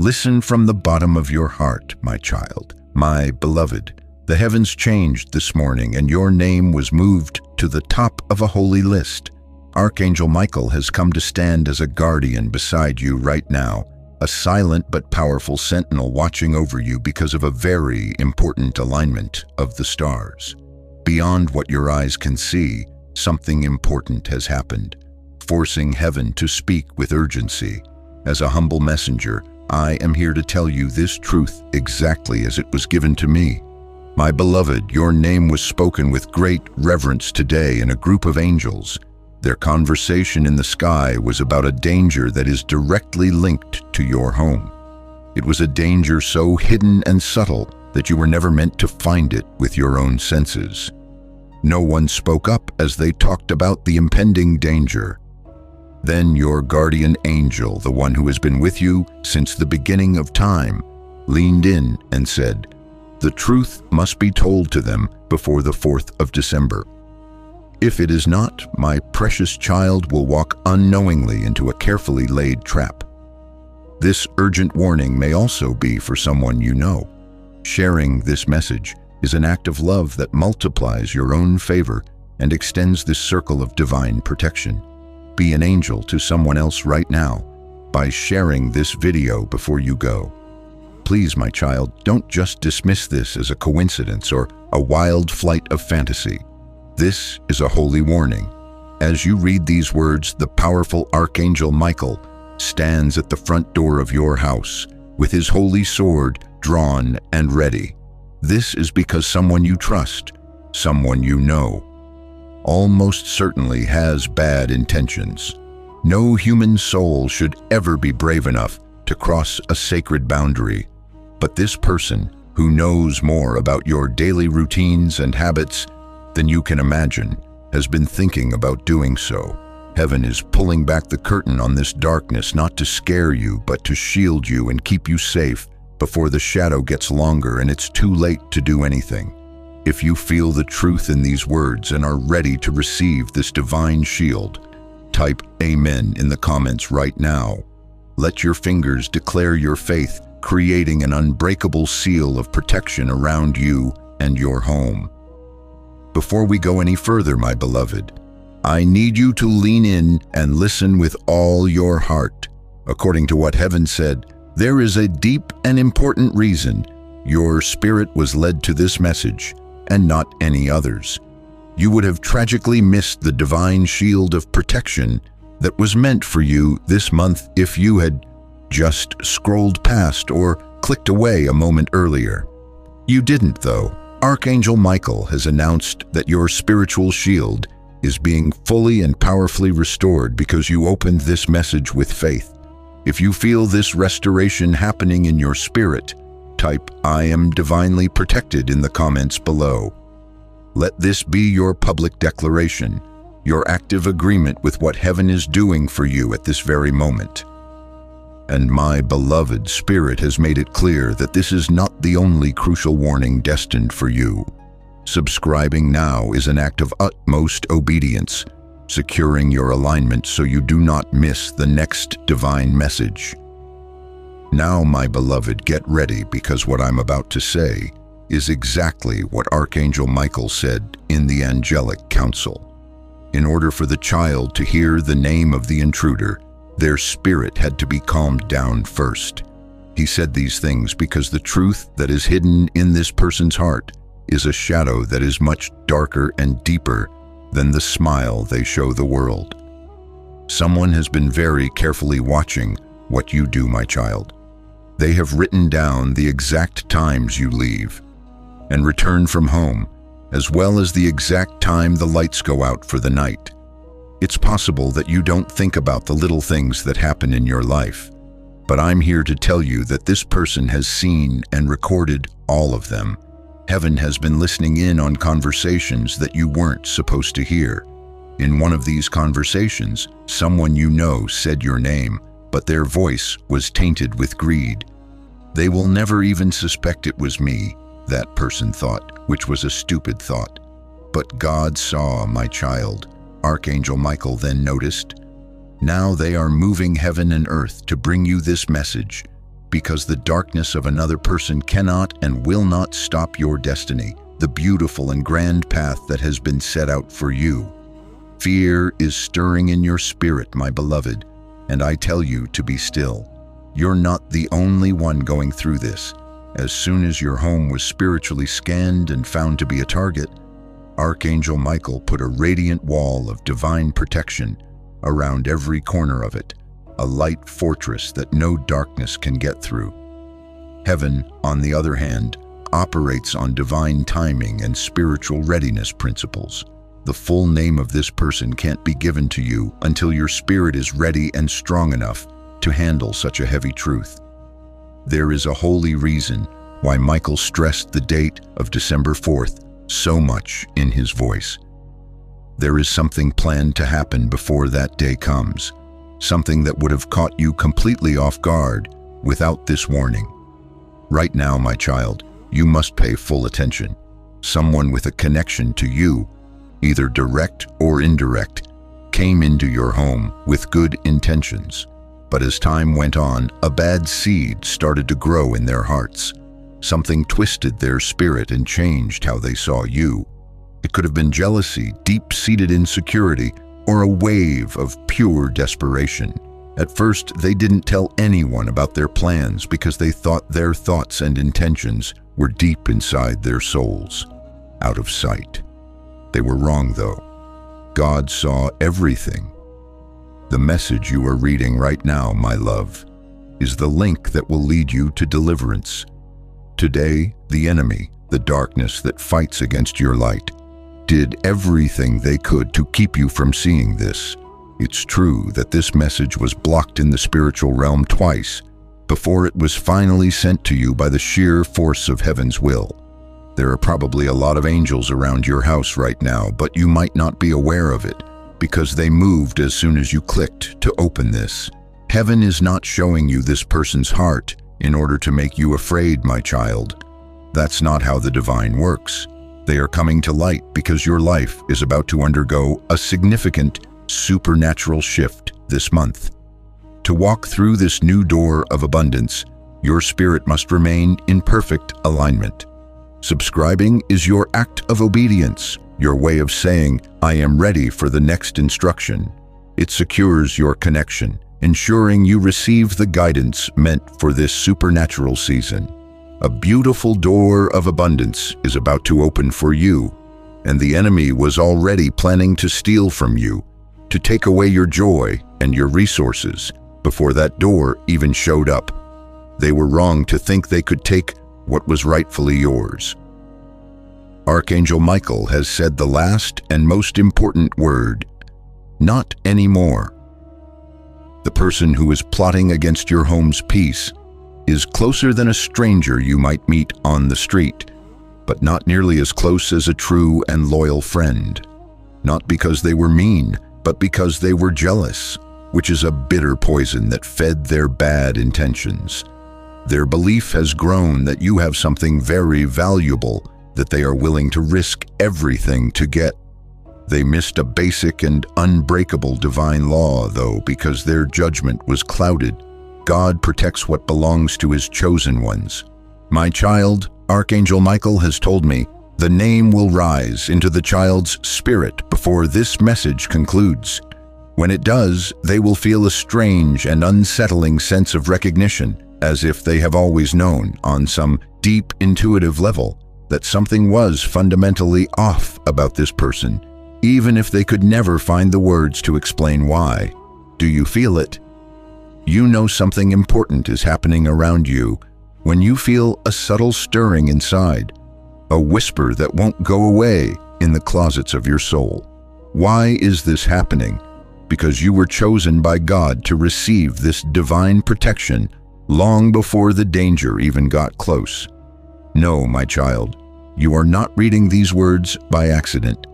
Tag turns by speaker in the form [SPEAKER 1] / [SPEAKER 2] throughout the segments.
[SPEAKER 1] Listen from the bottom of your heart, my child, my beloved. The heavens changed this morning, and your name was moved to the top of a holy list. Archangel Michael has come to stand as a guardian beside you right now, a silent but powerful sentinel watching over you because of a very important alignment of the stars. Beyond what your eyes can see, something important has happened, forcing heaven to speak with urgency. As a humble messenger, I am here to tell you this truth exactly as it was given to me. My beloved, your name was spoken with great reverence today in a group of angels. Their conversation in the sky was about a danger that is directly linked to your home. It was a danger so hidden and subtle that you were never meant to find it with your own senses. No one spoke up as they talked about the impending danger. Then your guardian angel, the one who has been with you since the beginning of time, leaned in and said, "The truth must be told to them before the 4th of December. If it is not, my precious child will walk unknowingly into a carefully laid trap." This urgent warning may also be for someone you know. Sharing this message is an act of love that multiplies your own favor and extends this circle of divine protection. Be an angel to someone else right now by sharing this video before you go. Please, my child, don't just dismiss this as a coincidence or a wild flight of fantasy. This is a holy warning. As you read these words, the powerful Archangel Michael stands at the front door of your house with his holy sword drawn and ready. This is because someone you trust, someone you know, almost certainly has bad intentions. No human soul should ever be brave enough to cross a sacred boundary. But this person, who knows more about your daily routines and habits than you can imagine, has been thinking about doing so. Heaven is pulling back the curtain on this darkness, not to scare you, but to shield you and keep you safe before the shadow gets longer and it's too late to do anything. If you feel the truth in these words and are ready to receive this divine shield, type Amen in the comments right now. Let your fingers declare your faith, creating an unbreakable seal of protection around you and your home. Before we go any further, my beloved, I need you to lean in and listen with all your heart. According to what heaven said, there is a deep and important reason your spirit was led to this message and not any others. You would have tragically missed the divine shield of protection that was meant for you this month if you had just scrolled past or clicked away a moment earlier. You didn't, though. Archangel Michael has announced that your spiritual shield is being fully and powerfully restored because you opened this message with faith. If you feel this restoration happening in your spirit, type "I am divinely protected" in the comments below. Let this be your public declaration, your active agreement with what heaven is doing for you at this very moment. And my beloved, spirit has made it clear that this is not the only crucial warning destined for you. Subscribing now is an act of utmost obedience, securing your alignment so you do not miss the next divine message. Now, my beloved, get ready, because what I'm about to say is exactly what Archangel Michael said in the angelic council. In order for the child to hear the name of the intruder, their spirit had to be calmed down first. He said these things because the truth that is hidden in this person's heart is a shadow that is much darker and deeper than the smile they show the world. Someone has been very carefully watching what you do, my child. They have written down the exact times you leave and return from home, as well as the exact time the lights go out for the night. It's possible that you don't think about the little things that happen in your life, but I'm here to tell you that this person has seen and recorded all of them. Heaven has been listening in on conversations that you weren't supposed to hear. In one of these conversations, someone you know said your name, but their voice was tainted with greed. They will never even suspect it was me, that person thought, which was a stupid thought. But God saw, my child. Archangel Michael then noticed. Now they are moving heaven and earth to bring you this message. because the darkness of another person cannot and will not stop your destiny, the beautiful and grand path that has been set out for you. Fear is stirring in your spirit, my beloved, and I tell you to be still. You're not the only one going through this. As soon as your home was spiritually scanned and found to be a target, Archangel Michael put a radiant wall of divine protection around every corner of it, a light fortress that no darkness can get through. Heaven, on the other hand, operates on divine timing and spiritual readiness principles. The full name of this person can't be given to you until your spirit is ready and strong enough to handle such a heavy truth. There is a holy reason why Michael stressed the date of December 4th so much in his voice. There is something planned to happen before that day comes, something that would have caught you completely off guard without this warning. Right now, my child, you must pay full attention. Someone with a connection to you, either direct or indirect, came into your home with good intentions. But as time went on, a bad seed started to grow in their hearts. Something twisted their spirit and changed how they saw you. It could have been jealousy, deep-seated insecurity, or a wave of pure desperation. At first, they didn't tell anyone about their plans because they thought their thoughts and intentions were deep inside their souls, out of sight. They were wrong, though. God saw everything. The message you are reading right now, my love, is the link that will lead you to deliverance. Today, the enemy, the darkness that fights against your light, did everything they could to keep you from seeing this. It's true that this message was blocked in the spiritual realm twice before it was finally sent to you by the sheer force of heaven's will. There are probably a lot of angels around your house right now, but you might not be aware of it because they moved as soon as you clicked to open this. Heaven is not showing you this person's heart in order to make you afraid, my child. That's not how the divine works. They are coming to light because your life is about to undergo a significant supernatural shift this month. To walk through this new door of abundance, your spirit must remain in perfect alignment. Subscribing is your act of obedience, your way of saying, I am ready for the next instruction. It secures your connection, ensuring you receive the guidance meant for this supernatural season. A beautiful door of abundance is about to open for you, and the enemy was already planning to steal from you, to take away your joy and your resources before that door even showed up. They were wrong to think they could take what was rightfully yours. Archangel Michael has said the last and most important word, not anymore. The person who is plotting against your home's peace is closer than a stranger you might meet on the street, but not nearly as close as a true and loyal friend. Not because they were mean, but because they were jealous, which is a bitter poison that fed their bad intentions. Their belief has grown that you have something very valuable that they are willing to risk everything to get. They missed a basic and unbreakable divine law, though, because their judgment was clouded. God protects what belongs to his chosen ones. My child, Archangel Michael has told me, the name will rise into the child's spirit before this message concludes. When it does, they will feel a strange and unsettling sense of recognition, as if they have always known, on some deep intuitive level, that something was fundamentally off about this person, even if they could never find the words to explain why. Do you feel it? You know something important is happening around you when you feel a subtle stirring inside, a whisper that won't go away in the closets of your soul. Why is this happening? Because you were chosen by God to receive this divine protection long before the danger even got close. No, my child, you are not reading these words by accident.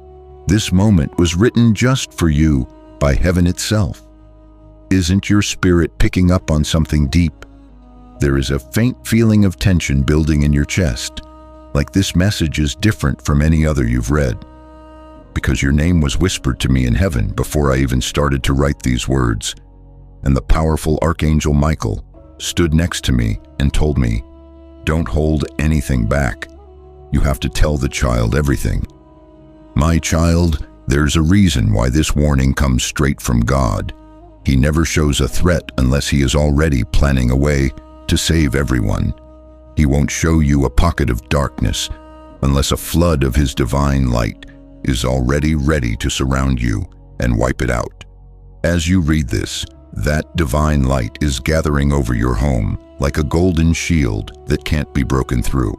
[SPEAKER 1] This moment was written just for you by heaven itself. Isn't your spirit picking up on something deep? There is a faint feeling of tension building in your chest, like this message is different from any other you've read. Because your name was whispered to me in heaven before I even started to write these words, and the powerful Archangel Michael stood next to me and told me, "Don't hold anything back. You have to tell the child everything." My child, there's a reason why this warning comes straight from God. He never shows a threat unless he is already planning a way to save everyone. He won't show you a pocket of darkness unless a flood of his divine light is already ready to surround you and wipe it out. As you read this, that divine light is gathering over your home like a golden shield that can't be broken through.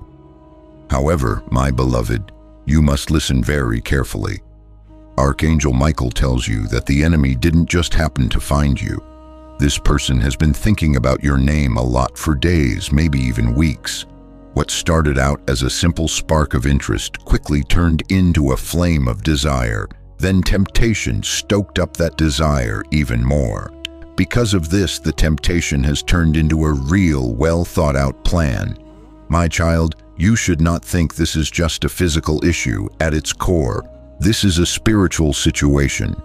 [SPEAKER 1] However, my beloved, you must listen very carefully. Archangel Michael tells you that the enemy didn't just happen to find you. This person has been thinking about your name a lot for days, maybe even weeks. What started out as a simple spark of interest quickly turned into a flame of desire. Then temptation stoked up that desire even more. Because of this, the temptation has turned into a real, well-thought-out plan. My child, you should not think this is just a physical issue. At its core, this is a spiritual situation.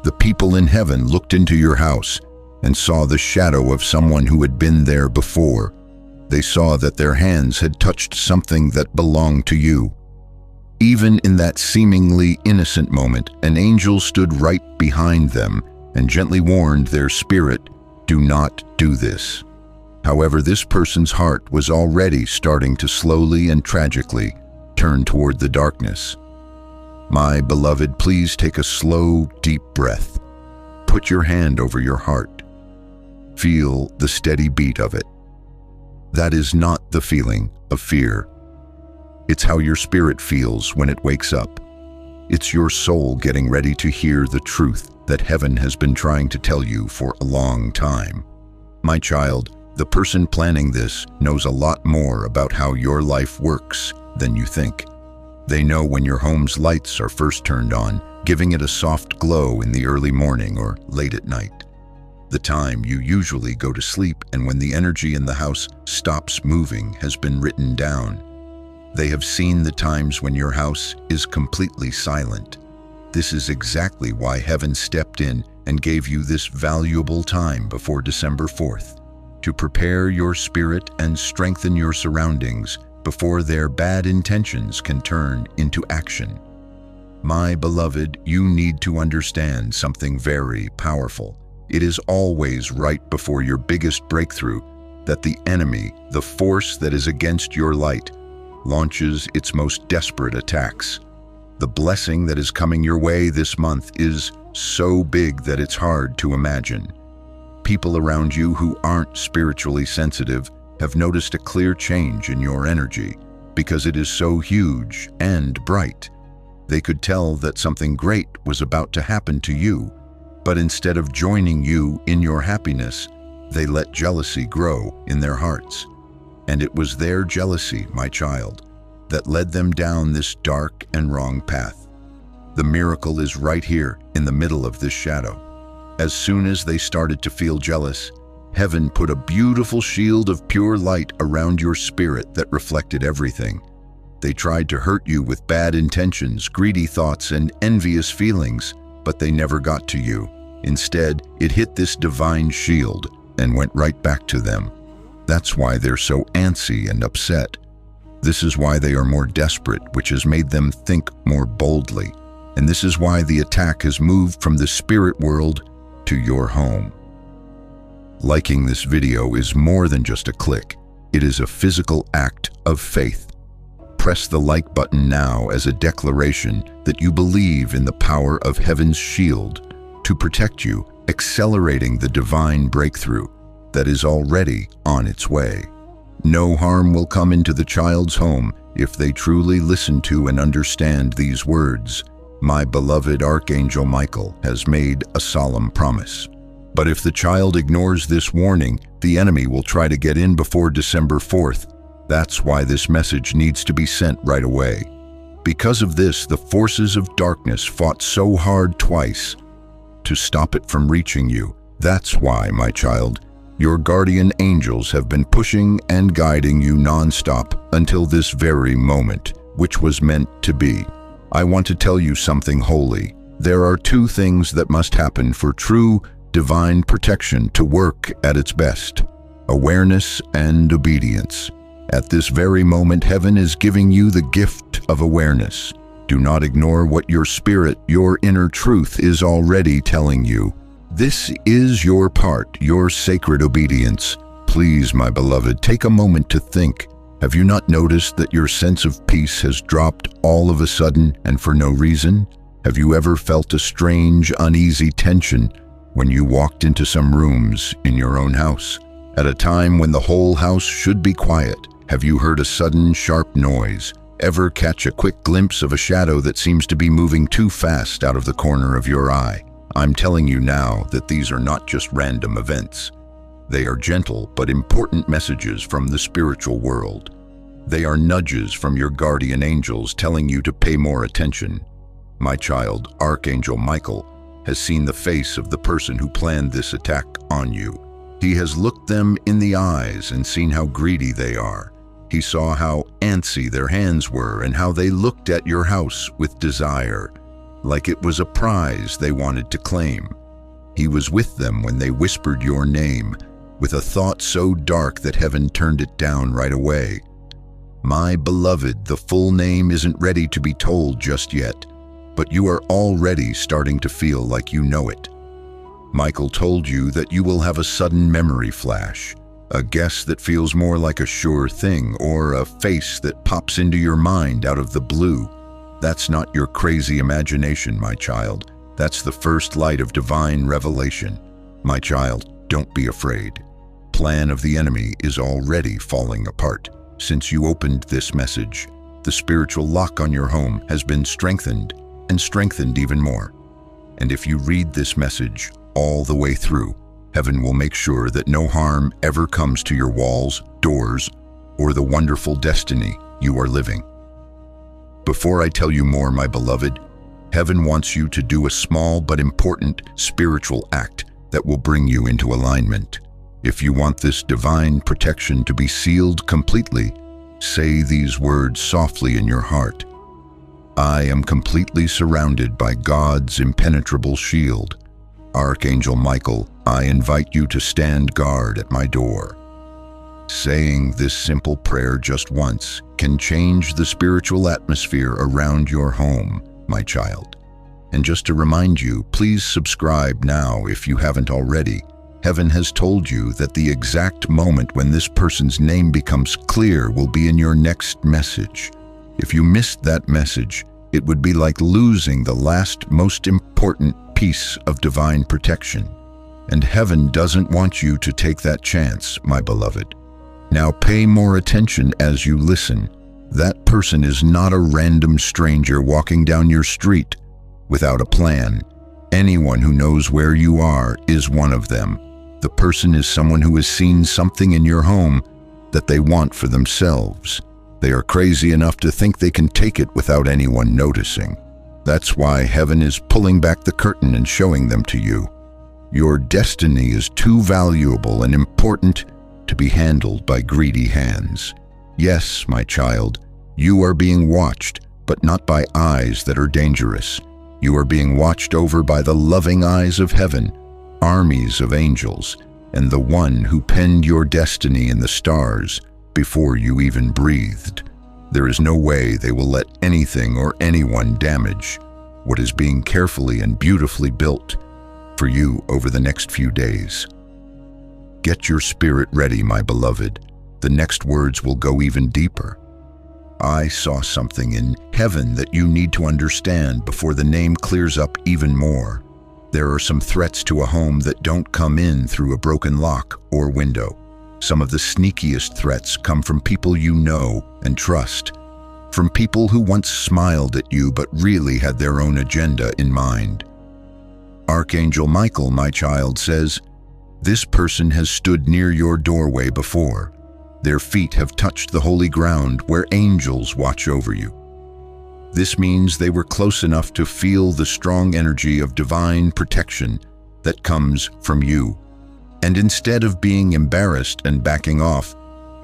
[SPEAKER 1] The people in heaven looked into your house and saw the shadow of someone who had been there before. They saw that their hands had touched something that belonged to you. Even in that seemingly innocent moment, an angel stood right behind them and gently warned their spirit, "Do not do this." However, this person's heart was already starting to slowly and tragically turn toward the darkness. My beloved, please take a slow, deep breath. Put your hand over your heart. Feel the steady beat of it. That is not the feeling of fear. It's how your spirit feels when it wakes up. It's your soul getting ready to hear the truth that heaven has been trying to tell you for a long time. My child, the person planning this knows a lot more about how your life works than you think. They know when your home's lights are first turned on, giving it a soft glow in the early morning or late at night. The time you usually go to sleep and when the energy in the house stops moving has been written down. They have seen the times when your house is completely silent. This is exactly why heaven stepped in and gave you this valuable time before December 4th, to prepare your spirit and strengthen your surroundings before their bad intentions can turn into action. My beloved, you need to understand something very powerful. It is always right before your biggest breakthrough that the enemy, the force that is against your light, launches its most desperate attacks. The blessing that is coming your way this month is so big that it's hard to imagine. People around you who aren't spiritually sensitive have noticed a clear change in your energy because it is so huge and bright. They could tell that something great was about to happen to you, but instead of joining you in your happiness, they let jealousy grow in their hearts. And it was their jealousy, my child, that led them down this dark and wrong path. The miracle is right here in the middle of this shadow. As soon as they started to feel jealous, heaven put a beautiful shield of pure light around your spirit that reflected everything. They tried to hurt you with bad intentions, greedy thoughts, and envious feelings, but they never got to you. Instead, it hit this divine shield and went right back to them. That's why they're so antsy and upset. This is why they are more desperate, which has made them think more boldly. And this is why the attack has moved from the spirit world to your home. Liking this video is more than just a click. It is a physical act of faith. Press the like button now as a declaration that you believe in the power of heaven's shield to protect you, accelerating the divine breakthrough that is already on its way. No harm will come into the child's home if they truly listen to and understand these words. My beloved Archangel Michael has made a solemn promise. But if the child ignores this warning, the enemy will try to get in before December 4th. That's why this message needs to be sent right away. Because of this, the forces of darkness fought so hard twice to stop it from reaching you. That's why, my child, your guardian angels have been pushing and guiding you non-stop until this very moment, which was meant to be. I want to tell you something holy. There are two things that must happen for true divine protection to work at its best. awareness and obedience. At this very moment, heaven is giving you the gift of awareness. Do not ignore what your spirit, your inner truth is already telling you. This is your part, your sacred obedience. Please, my beloved, take a moment to think. Have you not noticed that your sense of peace has dropped all of a sudden and for no reason? Have you ever felt a strange, uneasy tension when you walked into some rooms in your own house? At a time when the whole house should be quiet, have you heard a sudden, sharp noise? Ever catch a quick glimpse of a shadow that seems to be moving too fast out of the corner of your eye? I'm telling you now that these are not just random events. They are gentle but important messages from the spiritual world. They are nudges from your guardian angels telling you to pay more attention. My child, Archangel Michael, has seen the face of the person who planned this attack on you. He has looked them in the eyes and seen how greedy they are. He saw how antsy their hands were and how they looked at your house with desire, like it was a prize they wanted to claim. He was with them when they whispered your name, with a thought so dark that heaven turned it down right away. My beloved, the full name isn't ready to be told just yet, but you are already starting to feel like you know it. Michael told you that you will have a sudden memory flash, a guess that feels more like a sure thing, or a face that pops into your mind out of the blue. That's not your crazy imagination, my child. That's the first light of divine revelation. My child, don't be afraid. Plan of the enemy is already falling apart. Since you opened this message, the spiritual lock on your home has been strengthened and strengthened even more. And if you read this message all the way through, heaven will make sure that no harm ever comes to your walls, doors, or the wonderful destiny you are living. Before I tell you more, my beloved, heaven wants you to do a small but important spiritual act that will bring you into alignment. If you want this divine protection to be sealed completely, say these words softly in your heart. I am completely surrounded by God's impenetrable shield. Archangel Michael, I invite you to stand guard at my door. Saying this simple prayer just once can change the spiritual atmosphere around your home, my child. And just to remind you, please subscribe now if you haven't already. Heaven has told you that the exact moment when this person's name becomes clear will be in your next message. If you missed that message, it would be like losing the last most important piece of divine protection. And heaven doesn't want you to take that chance, my beloved. Now pay more attention as you listen. That person is not a random stranger walking down your street without a plan. Anyone who knows where you are is one of them. The person is someone who has seen something in your home that they want for themselves. They are crazy enough to think they can take it without anyone noticing. That's why heaven is pulling back the curtain and showing them to you. Your destiny is too valuable and important to be handled by greedy hands. Yes, my child, you are being watched, but not by eyes that are dangerous. You are being watched over by the loving eyes of heaven, armies of angels, and the one who penned your destiny in the stars before you even breathed. There is no way they will let anything or anyone damage what is being carefully and beautifully built for you over the next few days. Get your spirit ready, my beloved. The next words will go even deeper. I saw something in heaven that you need to understand before the name clears up even more. There are some threats to a home that don't come in through a broken lock or window. Some of the sneakiest threats come from people you know and trust, from people who once smiled at you but really had their own agenda in mind. Archangel Michael, my child, says, this person has stood near your doorway before. Their feet have touched the holy ground where angels watch over you. This means they were close enough to feel the strong energy of divine protection that comes from you. And instead of being embarrassed and backing off,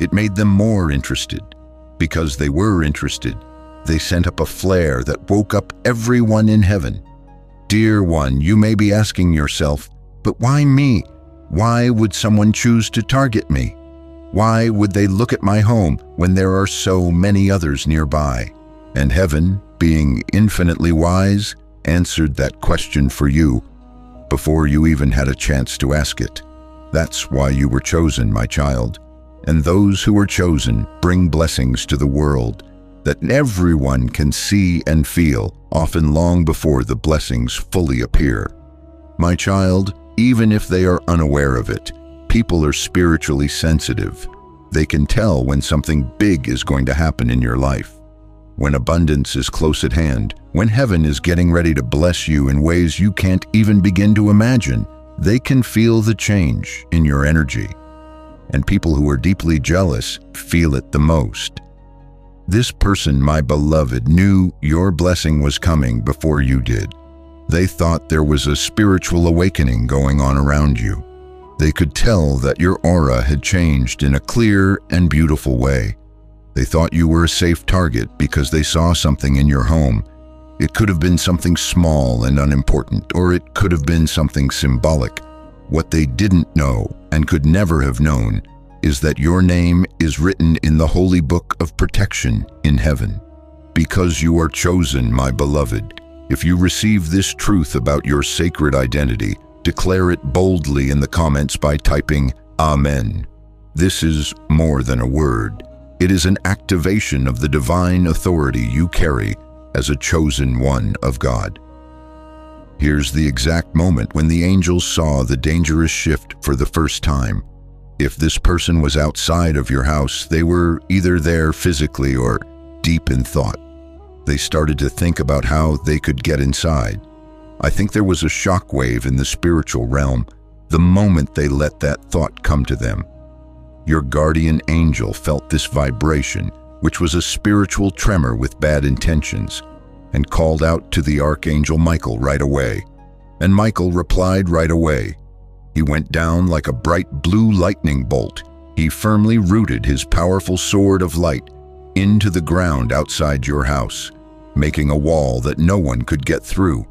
[SPEAKER 1] it made them more interested. Because they were interested, they sent up a flare that woke up everyone in heaven. Dear one, you may be asking yourself, but why me? Why would someone choose to target me? Why would they look at my home when there are so many others nearby? And heaven, being infinitely wise, answered that question for you before you even had a chance to ask it. That's why you were chosen, my child. And those who are chosen bring blessings to the world that everyone can see and feel, often long before the blessings fully appear. My child, even if they are unaware of it, people are spiritually sensitive. They can tell when something big is going to happen in your life, when abundance is close at hand, when heaven is getting ready to bless you in ways you can't even begin to imagine. They can feel the change in your energy. And people who are deeply jealous feel it the most. This person, my beloved, knew your blessing was coming before you did. They thought there was a spiritual awakening going on around you. They could tell that your aura had changed in a clear and beautiful way. They thought you were a safe target because they saw something in your home. It could have been something small and unimportant, or it could have been something symbolic. What they didn't know, and could never have known, is that your name is written in the holy book of protection in heaven. Because you are chosen, my beloved, if you receive this truth about your sacred identity, declare it boldly in the comments by typing Amen. This is more than a word. It is an activation of the divine authority you carry as a chosen one of God. Here's the exact moment when the angels saw the dangerous shift for the first time. If this person was outside of your house, they were either there physically or deep in thought. They started to think about how they could get inside. I think there was a shockwave in the spiritual realm the moment they let that thought come to them. Your guardian angel felt this vibration, which was a spiritual tremor with bad intentions, and called out to the Archangel Michael right away. And Michael replied right away. He went down like a bright blue lightning bolt. He firmly rooted his powerful sword of light into the ground outside your house, making a wall that no one could get through.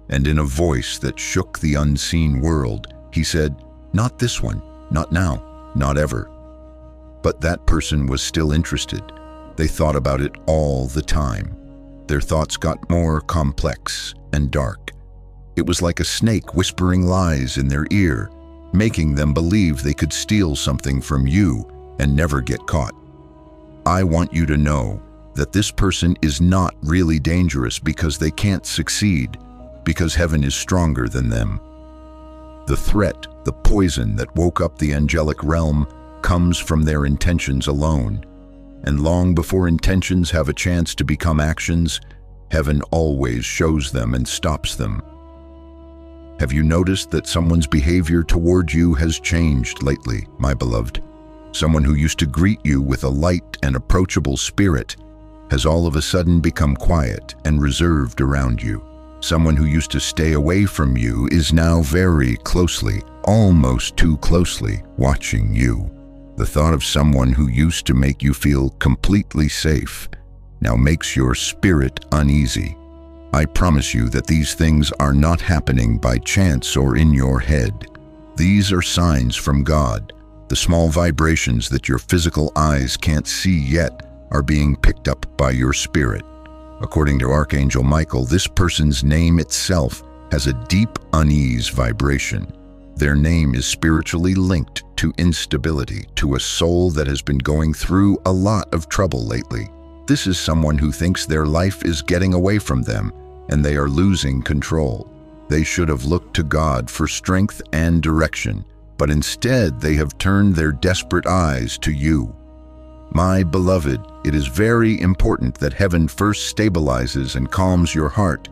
[SPEAKER 1] And in a voice that shook the unseen world, he said, "Not this one, not now, not ever." But that person was still interested. They thought about it all the time. Their thoughts got more complex and dark. It was like a snake whispering lies in their ear, making them believe they could steal something from you and never get caught. I want you to know that this person is not really dangerous because they can't succeed, because heaven is stronger than them. The threat, the poison that woke up the angelic realm, comes from their intentions alone. And long before intentions have a chance to become actions, heaven always shows them and stops them. Have you noticed that someone's behavior toward you has changed lately, my beloved? Someone who used to greet you with a light and approachable spirit has all of a sudden become quiet and reserved around you. Someone who used to stay away from you is now very closely, almost too closely, watching you. The thought of someone who used to make you feel completely safe now makes your spirit uneasy. I promise you that these things are not happening by chance or in your head. These are signs from God. The small vibrations that your physical eyes can't see yet are being picked up by your spirit. According to Archangel Michael, this person's name itself has a deep unease vibration. Their name is spiritually linked to instability, to a soul that has been going through a lot of trouble lately. This is someone who thinks their life is getting away from them and they are losing control. They should have looked to God for strength and direction, but instead they have turned their desperate eyes to you. My beloved, it is very important that heaven first stabilizes and calms your heart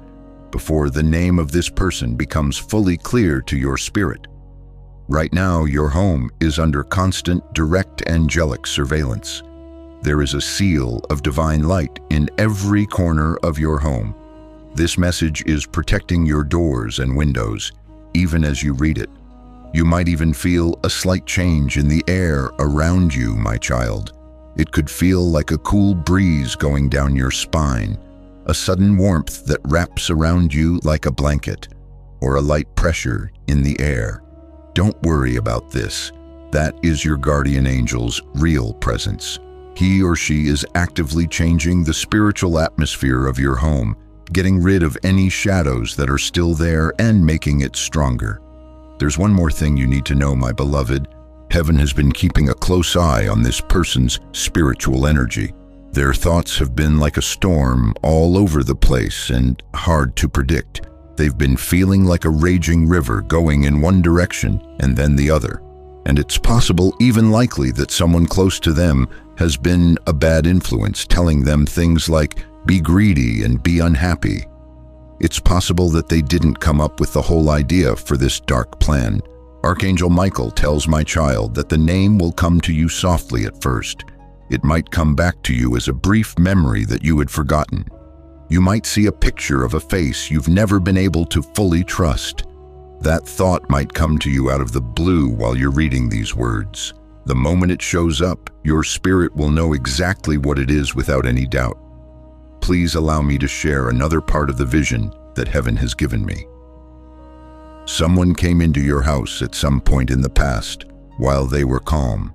[SPEAKER 1] before the name of this person becomes fully clear to your spirit. Right now, your home is under constant, direct angelic surveillance. There is a seal of divine light in every corner of your home. This message is protecting your doors and windows, even as you read it. You might even feel a slight change in the air around you, my child. It could feel like a cool breeze going down your spine, a sudden warmth that wraps around you like a blanket, or a light pressure in the air. Don't worry about this. That is your guardian angel's real presence. He or she is actively changing the spiritual atmosphere of your home, getting rid of any shadows that are still there and making it stronger. There's one more thing you need to know, my beloved. Heaven has been keeping a close eye on this person's spiritual energy. Their thoughts have been like a storm all over the place and hard to predict. They've been feeling like a raging river going in one direction and then the other. And it's possible, even likely, that someone close to them has been a bad influence, telling them things like, be greedy and be unhappy. It's possible that they didn't come up with the whole idea for this dark plan. Archangel Michael tells my child that the name will come to you softly at first. It might come back to you as a brief memory that you had forgotten. You might see a picture of a face you've never been able to fully trust. That thought might come to you out of the blue while you're reading these words. The moment it shows up, your spirit will know exactly what it is without any doubt. Please allow me to share another part of the vision that heaven has given me. Someone came into your house at some point in the past while they were calm,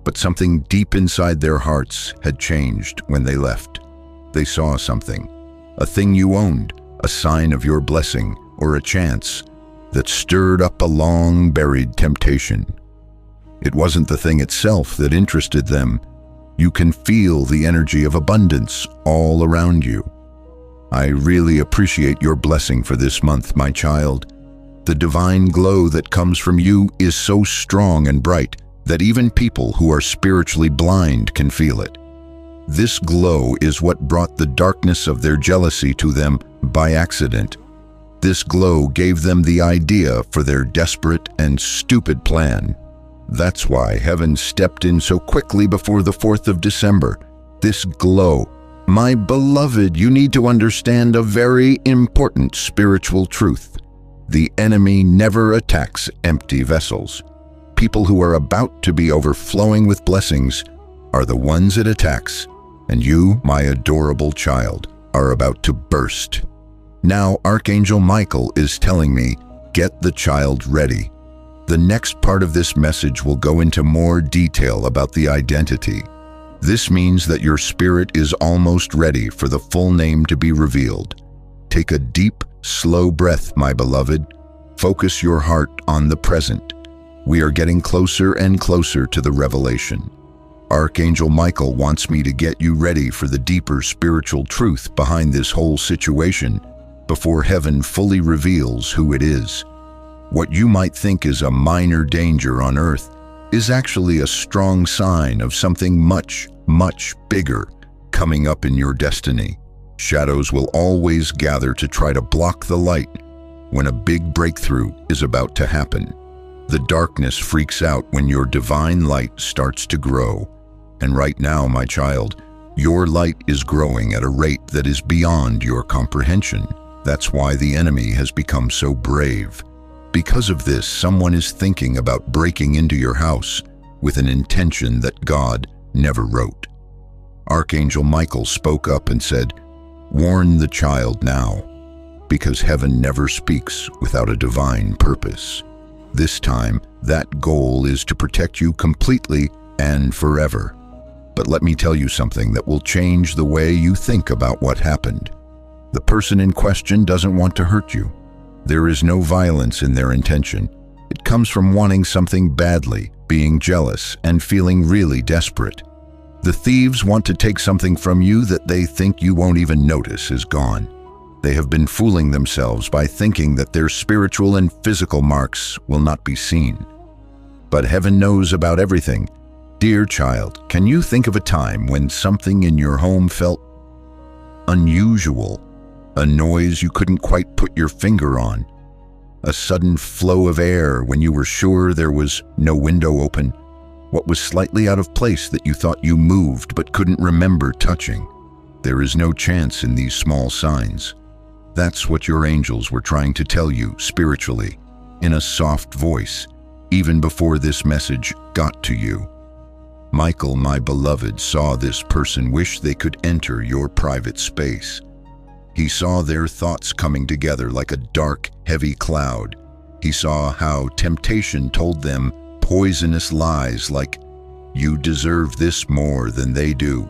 [SPEAKER 1] but something deep inside their hearts had changed when they left. They saw something, a thing you owned, a sign of your blessing or a chance that stirred up a long-buried temptation. It wasn't the thing itself that interested them. You can feel the energy of abundance all around you. I really appreciate your blessing for this month, my child. The divine glow that comes from you is so strong and bright that even people who are spiritually blind can feel it. This glow is what brought the darkness of their jealousy to them by accident. This glow gave them the idea for their desperate and stupid plan. That's why heaven stepped in so quickly before the 4th of December. This glow. My beloved, you need to understand a very important spiritual truth. The enemy never attacks empty vessels. People who are about to be overflowing with blessings are the ones it attacks, and you, my adorable child, are about to burst. Now, Archangel Michael is telling me, get the child ready. The next part of this message will go into more detail about the identity. This means that your spirit is almost ready for the full name to be revealed. Take a deep, slow breath, my beloved. Focus your heart on the present. We are getting closer and closer to the revelation. Archangel Michael wants me to get you ready for the deeper spiritual truth behind this whole situation before heaven fully reveals who it is. What you might think is a minor danger on earth is actually a strong sign of something much, much bigger coming up in your destiny. Shadows will always gather to try to block the light when a big breakthrough is about to happen. The darkness freaks out when your divine light starts to grow. And right now, my child, your light is growing at a rate that is beyond your comprehension. That's why the enemy has become so brave. Because of this, someone is thinking about breaking into your house with an intention that God never wrote. Archangel Michael spoke up and said, warn the child now, because heaven never speaks without a divine purpose. This time, that goal is to protect you completely and forever. But let me tell you something that will change the way you think about what happened. The person in question doesn't want to hurt you. There is no violence in their intention. It comes from wanting something badly, being jealous, and feeling really desperate. The thieves want to take something from you that they think you won't even notice is gone. They have been fooling themselves by thinking that their spiritual and physical marks will not be seen. But heaven knows about everything. Dear child, can you think of a time when something in your home felt unusual? A noise you couldn't quite put your finger on? A sudden flow of air when you were sure there was no window open? What was slightly out of place that you thought you moved but couldn't remember touching? There is no chance in these small signs. That's what your angels were trying to tell you spiritually, in a soft voice, even before this message got to you. Michael, my beloved, saw this person wish they could enter your private space. He saw their thoughts coming together like a dark, heavy cloud. He saw how temptation told them poisonous lies like, "You deserve this more than they do."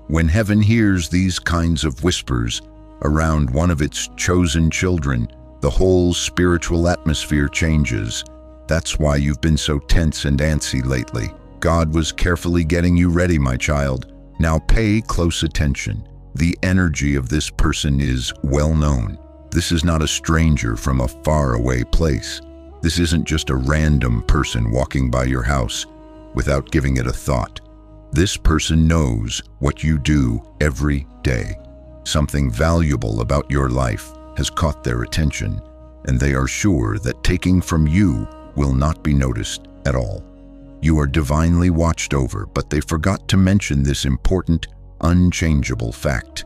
[SPEAKER 1] When heaven hears these kinds of whispers around one of its chosen children, the whole spiritual atmosphere changes. That's why you've been so tense and antsy lately. God was carefully getting you ready, my child. Now pay close attention. The energy of this person is well known. This is not a stranger from a faraway place. This isn't just a random person walking by your house without giving it a thought. This person knows what you do every day. Something valuable about your life has caught their attention, and they are sure that taking from you will not be noticed at all. You are divinely watched over, but they forgot to mention this important, unchangeable fact.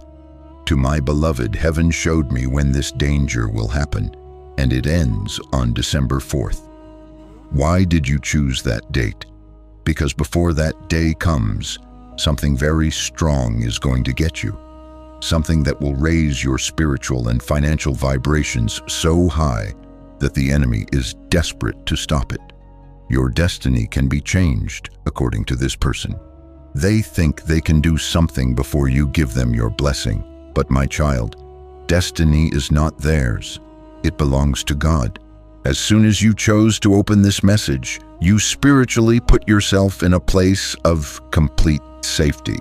[SPEAKER 1] To my beloved, heaven showed me when this danger will happen, and it ends on December 4th. Why did you choose that date? Because before that day comes, something very strong is going to get you. Something that will raise your spiritual and financial vibrations so high that the enemy is desperate to stop it. Your destiny can be changed, according to this person. They think they can do something before you give them your blessing. But my child, destiny is not theirs. It belongs to God. As soon as you chose to open this message, you spiritually put yourself in a place of complete safety.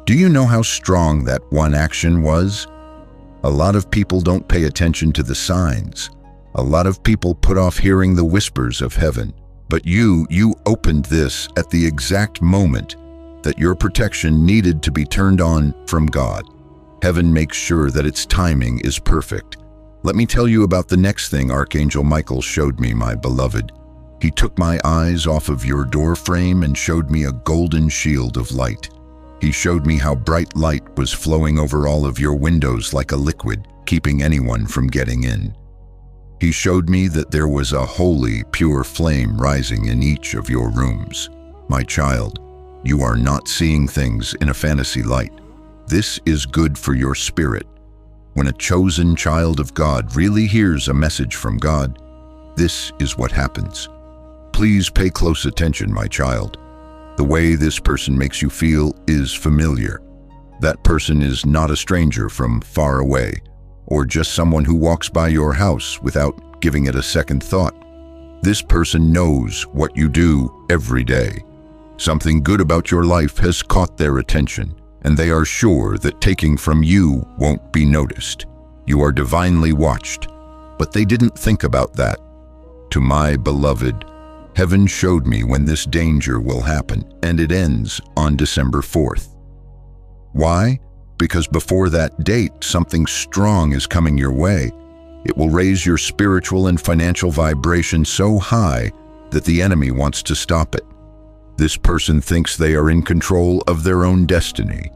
[SPEAKER 1] Do you know how strong that one action was? A lot of people don't pay attention to the signs. A lot of people put off hearing the whispers of heaven. But you opened this at the exact moment that your protection needed to be turned on from God. Heaven makes sure that its timing is perfect. Let me tell you about the next thing Archangel Michael showed me, my beloved. He took my eyes off of your door frame and showed me a golden shield of light. He showed me how bright light was flowing over all of your windows like a liquid, keeping anyone from getting in. He showed me that there was a holy, pure flame rising in each of your rooms. My child, you are not seeing things in a fantasy light. This is good for your spirit. When a chosen child of God really hears a message from God, this is what happens. Please pay close attention, my child. The way this person makes you feel is familiar. That person is not a stranger from far away, or just someone who walks by your house without giving it a second thought. This person knows what you do every day. Something good about your life has caught their attention, and they are sure that taking from you won't be noticed. You are divinely watched, but they didn't think about that. To my beloved, heaven showed me when this danger will happen, and it ends on December 4th. Why? Because before that date, something strong is coming your way. It will raise your spiritual and financial vibration so high that the enemy wants to stop it. This person thinks they are in control of their own destiny.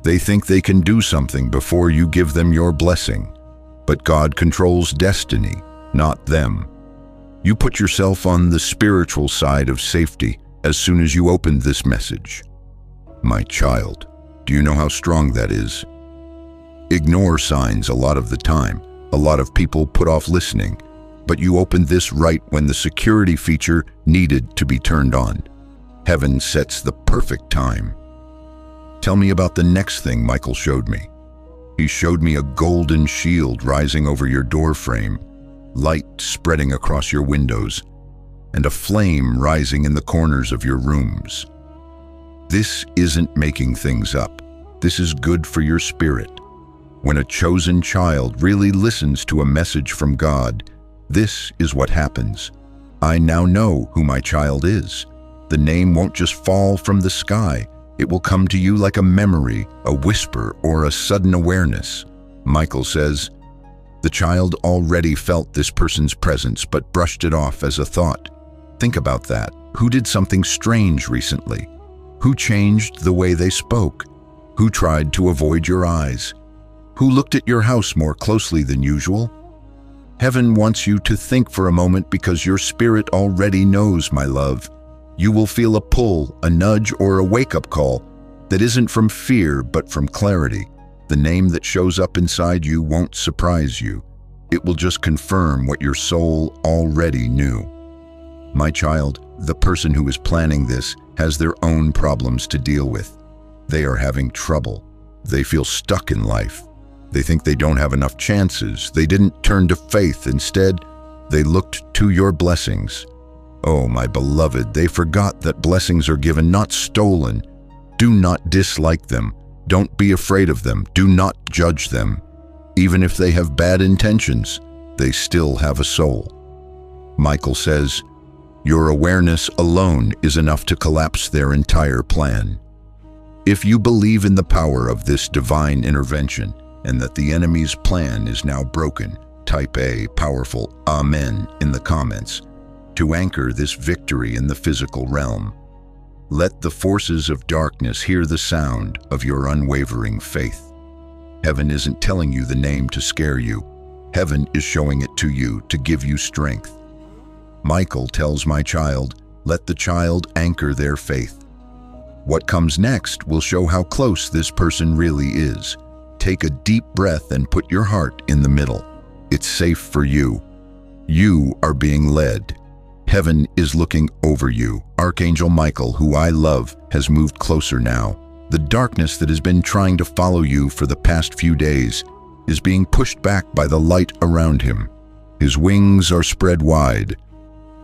[SPEAKER 1] They think they can do something before you give them your blessing. But God controls destiny, not them. You put yourself on the spiritual side of safety as soon as you opened this message. My child, do you know how strong that is? Ignore signs a lot of the time. A lot of people put off listening, but you opened this right when the security feature needed to be turned on. Heaven sets the perfect time. Tell me about the next thing Michael showed me. He showed me a golden shield rising over your door frame, light spreading across your windows, and a flame rising in the corners of your rooms. This isn't making things up. This is good for your spirit. When a chosen child really listens to a message from God, this is what happens. I now know who my child is. The name won't just fall from the sky. It will come to you like a memory, a whisper, or a sudden awareness. Michael says, the child already felt this person's presence but brushed it off as a thought. Think about that. Who did something strange recently? Who changed the way they spoke? Who tried to avoid your eyes? Who looked at your house more closely than usual? Heaven wants you to think for a moment because your spirit already knows, my love. You will feel a pull, a nudge, or a wake-up call that isn't from fear but from clarity. The name that shows up inside you won't surprise you. It will just confirm what your soul already knew. My child, the person who is planning this has their own problems to deal with. They are having trouble. They feel stuck in life. They think they don't have enough chances. They didn't turn to faith. Instead, they looked to your blessings. Oh, my beloved, they forgot that blessings are given, not stolen. Do not dislike them. Don't be afraid of them. Do not judge them. Even if they have bad intentions, they still have a soul. Michael says, your awareness alone is enough to collapse their entire plan. If you believe in the power of this divine intervention and that the enemy's plan is now broken, type a powerful Amen in the comments to anchor this victory in the physical realm. Let the forces of darkness hear the sound of your unwavering faith. Heaven isn't telling you the name to scare you. Heaven is showing it to you to give you strength. Michael tells my child, let the child anchor their faith. What comes next will show how close this person really is. Take a deep breath and put your heart in the middle. It's safe for you. You are being led. Heaven is looking over you. Archangel Michael, who I love, has moved closer now. The darkness that has been trying to follow you for the past few days is being pushed back by the light around him. His wings are spread wide.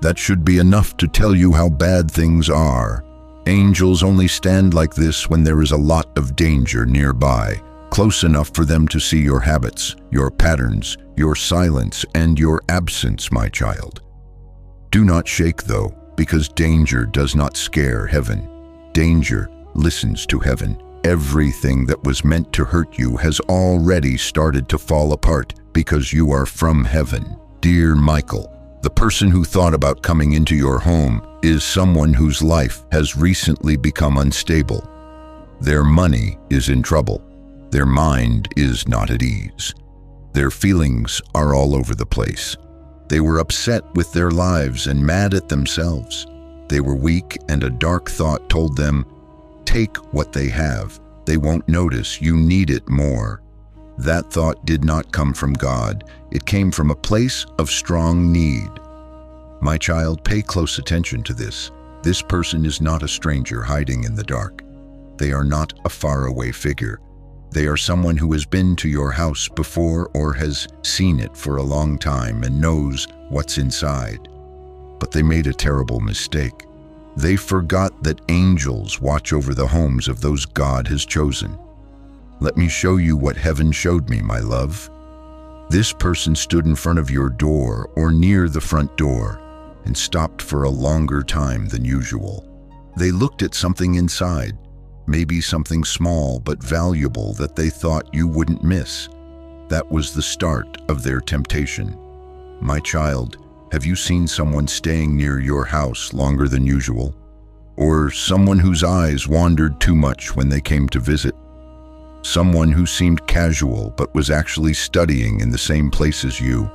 [SPEAKER 1] That should be enough to tell you how bad things are. Angels only stand like this when there is a lot of danger nearby, close enough for them to see your habits, your patterns, your silence, and your absence, my child. Do not shake, though, because danger does not scare heaven. Danger listens to heaven. Everything that was meant to hurt you has already started to fall apart because you are from heaven. Dear Michael, the person who thought about coming into your home is someone whose life has recently become unstable. Their money is in trouble. Their mind is not at ease. Their feelings are all over the place. They were upset with their lives and mad at themselves. They were weak, and a dark thought told them, take what they have. They won't notice you need it more. That thought did not come from God. It came from a place of strong need. My child, pay close attention to this. This person is not a stranger hiding in the dark. They are not a faraway figure. They are someone who has been to your house before or has seen it for a long time and knows what's inside. But they made a terrible mistake. They forgot that angels watch over the homes of those God has chosen. Let me show you what heaven showed me, my love. This person stood in front of your door or near the front door and stopped for a longer time than usual. They looked at something inside, maybe something small but valuable that they thought you wouldn't miss. That was the start of their temptation. My child, have you seen someone staying near your house longer than usual? Or someone whose eyes wandered too much when they came to visit? Someone who seemed casual but was actually studying in the same place as you?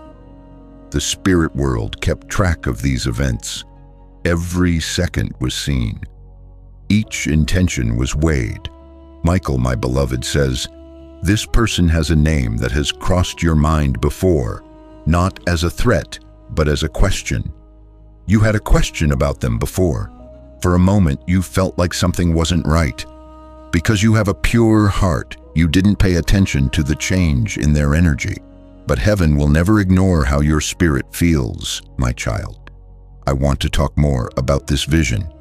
[SPEAKER 1] The spirit world kept track of these events. Every second was seen. Each intention was weighed. Michael, my beloved, says, this person has a name that has crossed your mind before, not as a threat, but as a question. You had a question about them before. For a moment, you felt like something wasn't right. Because you have a pure heart, you didn't pay attention to the change in their energy. But heaven will never ignore how your spirit feels, my child. I want to talk more about this vision.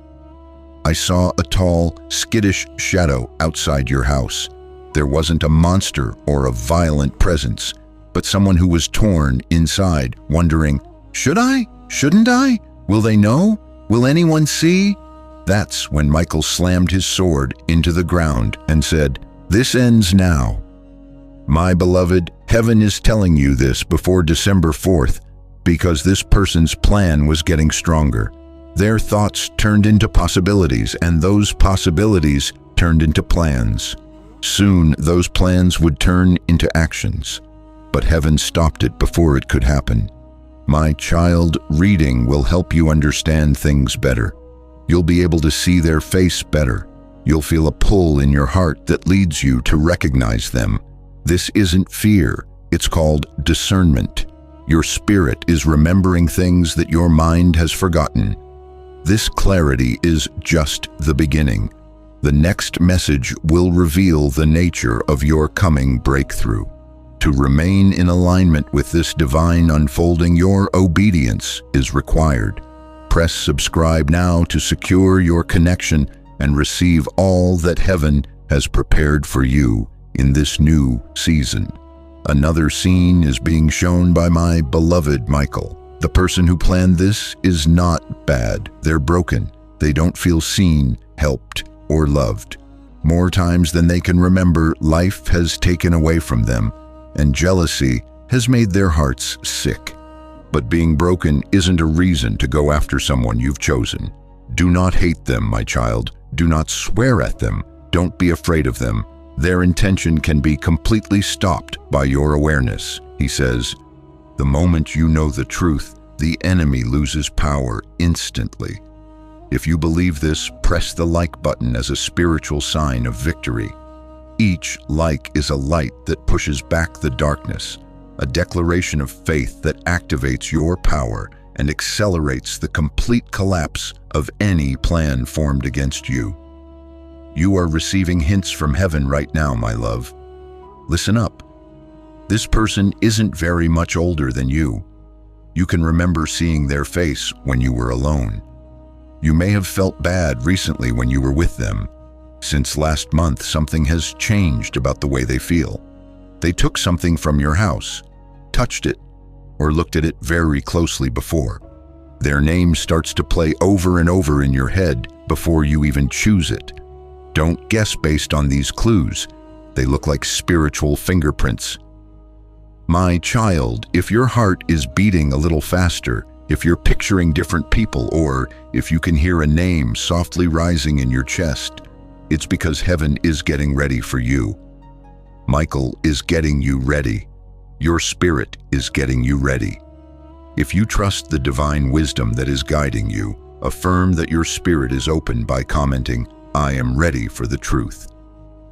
[SPEAKER 1] I saw a tall, skittish shadow outside your house. There wasn't a monster or a violent presence, but someone who was torn inside, wondering, should I? Shouldn't I? Will they know? Will anyone see? That's when Michael slammed his sword into the ground and said, this ends now. My beloved, heaven is telling you this before December 4th because this person's plan was getting stronger. Their thoughts turned into possibilities, and those possibilities turned into plans. Soon, those plans would turn into actions. But heaven stopped it before it could happen. My child, reading will help you understand things better. You'll be able to see their face better. You'll feel a pull in your heart that leads you to recognize them. This isn't fear. It's called discernment. Your spirit is remembering things that your mind has forgotten. This clarity is just the beginning. The next message will reveal the nature of your coming breakthrough. To remain in alignment with this divine unfolding, your obedience is required. Press subscribe now to secure your connection and receive all that heaven has prepared for you in this new season. Another scene is being shown by my beloved Michael. The person who planned this is not bad. They're broken. They don't feel seen, helped, or loved. More times than they can remember, life has taken away from them, and jealousy has made their hearts sick. But being broken isn't a reason to go after someone you've chosen. Do not hate them, my child. Do not swear at them. Don't be afraid of them. Their intention can be completely stopped by your awareness. He says, the moment you know the truth, the enemy loses power instantly. If you believe this, press the like button as a spiritual sign of victory. Each like is a light that pushes back the darkness, a declaration of faith that activates your power and accelerates the complete collapse of any plan formed against you. You are receiving hints from heaven right now, my love. Listen up. This person isn't very much older than you. You can remember seeing their face when you were alone. You may have felt bad recently when you were with them. Since last month, something has changed about the way they feel. They took something from your house, touched it, or looked at it very closely before. Their name starts to play over and over in your head before you even choose it. Don't guess based on these clues. They look like spiritual fingerprints. My child, if your heart is beating a little faster, if you're picturing different people, or if you can hear a name softly rising in your chest, it's because heaven is getting ready for you. Michael is getting you ready. Your spirit is getting you ready. If you trust the divine wisdom that is guiding you, affirm that your spirit is open by commenting, I am ready for the truth.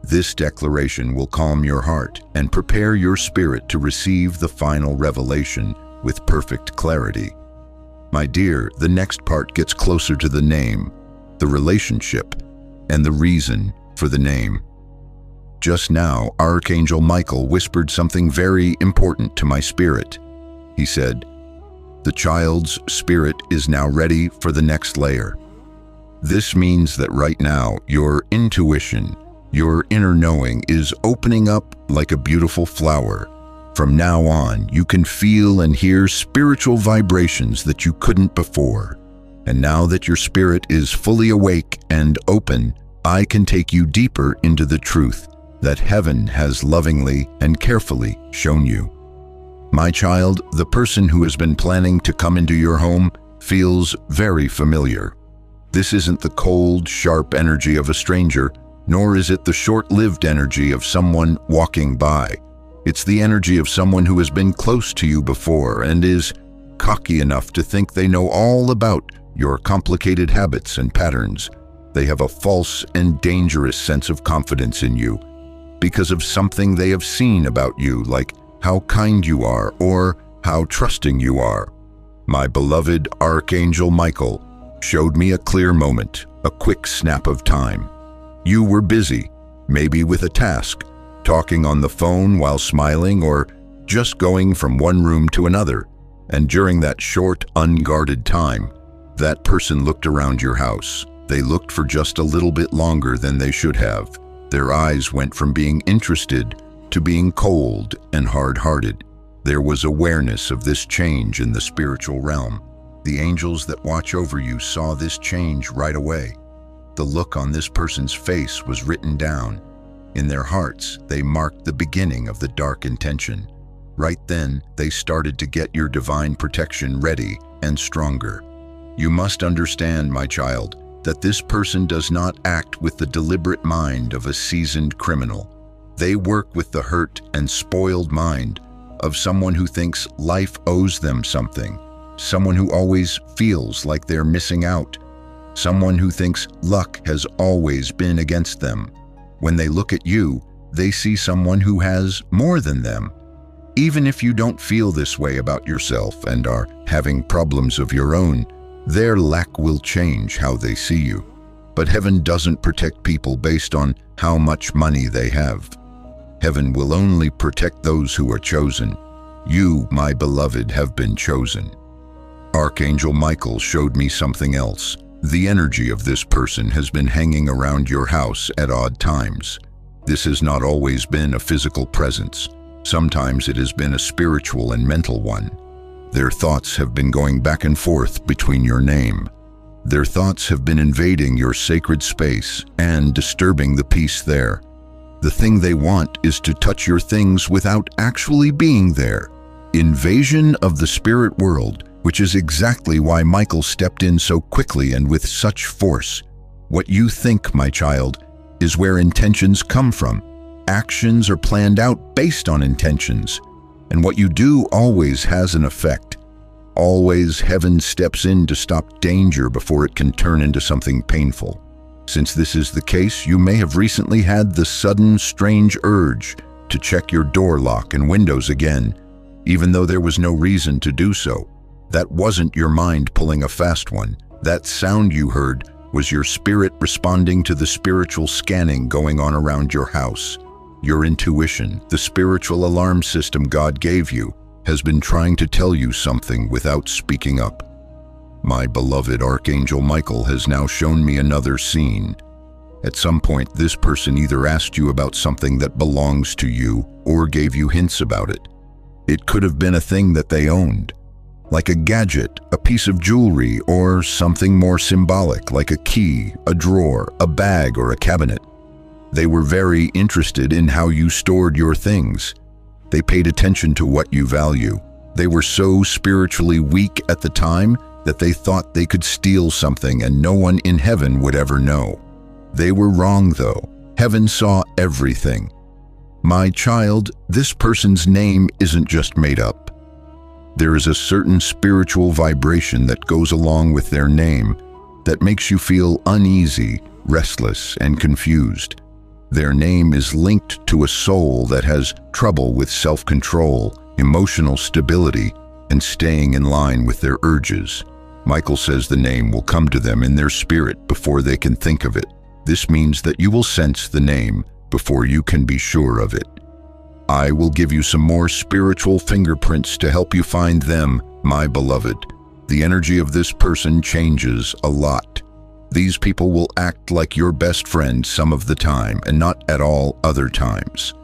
[SPEAKER 1] This declaration will calm your heart and prepare your spirit to receive the final revelation with perfect clarity. My dear, the next part gets closer to the name, the relationship, and the reason for the name. Just now, Archangel Michael whispered something very important to my spirit. He said, the child's spirit is now ready for the next layer. This means that right now, your intuition, your inner knowing is opening up like a beautiful flower. From now on, you can feel and hear spiritual vibrations that you couldn't before. And now that your spirit is fully awake and open, I can take you deeper into the truth that heaven has lovingly and carefully shown you. My child, the person who has been planning to come into your home feels very familiar. This isn't the cold, sharp energy of a stranger, nor is it the short-lived energy of someone walking by. It's the energy of someone who has been close to you before and is cocky enough to think they know all about your complicated habits and patterns. They have a false and dangerous sense of confidence in you because of something they have seen about you, like how kind you are or how trusting you are. My beloved Archangel Michael showed me a clear moment, a quick snap of time. You were busy, maybe with a task, talking on the phone while smiling, or just going from one room to another. And during that short, unguarded time, that person looked around your house. They looked for just a little bit longer than they should have. Their eyes went from being interested to being cold and hard-hearted. There was awareness of this change in the spiritual realm. The angels that watch over you saw this change right away. The look on this person's face was written down. In their hearts, they marked the beginning of the dark intention. Right then, they started to get your divine protection ready and stronger. You must understand, my child, that this person does not act with the deliberate mind of a seasoned criminal. They work with the hurt and spoiled mind of someone who thinks life owes them something, someone who always feels like they're missing out, someone who thinks luck has always been against them. When they look at you, they see someone who has more than them. Even if you don't feel this way about yourself and are having problems of your own, their lack will change how they see you. But heaven doesn't protect people based on how much money they have. Heaven will only protect those who are chosen. You, my beloved, have been chosen. Archangel Michael showed me something else. The energy of this person has been hanging around your house at odd times. This has not always been a physical presence. Sometimes it has been a spiritual and mental one. Their thoughts have been going back and forth between your name. Their thoughts have been invading your sacred space and disturbing the peace there. The thing they want is to touch your things without actually being there. Invasion of the spirit world, which is exactly why Michael stepped in so quickly and with such force. What you think, my child, is where intentions come from. Actions are planned out based on intentions, and what you do always has an effect. Always heaven steps in to stop danger before it can turn into something painful. Since this is the case, you may have recently had the sudden, strange urge to check your door lock and windows again, even though there was no reason to do so. That wasn't your mind pulling a fast one. That sound you heard was your spirit responding to the spiritual scanning going on around your house. Your intuition, the spiritual alarm system God gave you, has been trying to tell you something without speaking up. My beloved Archangel Michael has now shown me another scene. At some point, this person either asked you about something that belongs to you or gave you hints about it. It could have been a thing that they owned, like a gadget, a piece of jewelry, or something more symbolic like a key, a drawer, a bag, or a cabinet. They were very interested in how you stored your things. They paid attention to what you value. They were so spiritually weak at the time that they thought they could steal something and no one in heaven would ever know. They were wrong, though. Heaven saw everything. My child, this person's name isn't just made up. There is a certain spiritual vibration that goes along with their name that makes you feel uneasy, restless, and confused. Their name is linked to a soul that has trouble with self-control, emotional stability, and staying in line with their urges. Michael says the name will come to them in their spirit before they can think of it. This means that you will sense the name before you can be sure of it. I will give you some more spiritual fingerprints to help you find them, my beloved. The energy of this person changes a lot. These people will act like your best friend some of the time and not at all other times.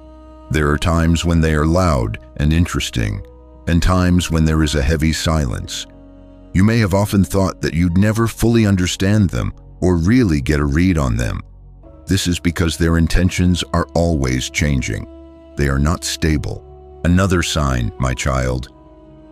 [SPEAKER 1] There are times when they are loud and interesting, and times when there is a heavy silence. You may have often thought that you'd never fully understand them or really get a read on them. This is because their intentions are always changing. They are not stable. Another sign, my child,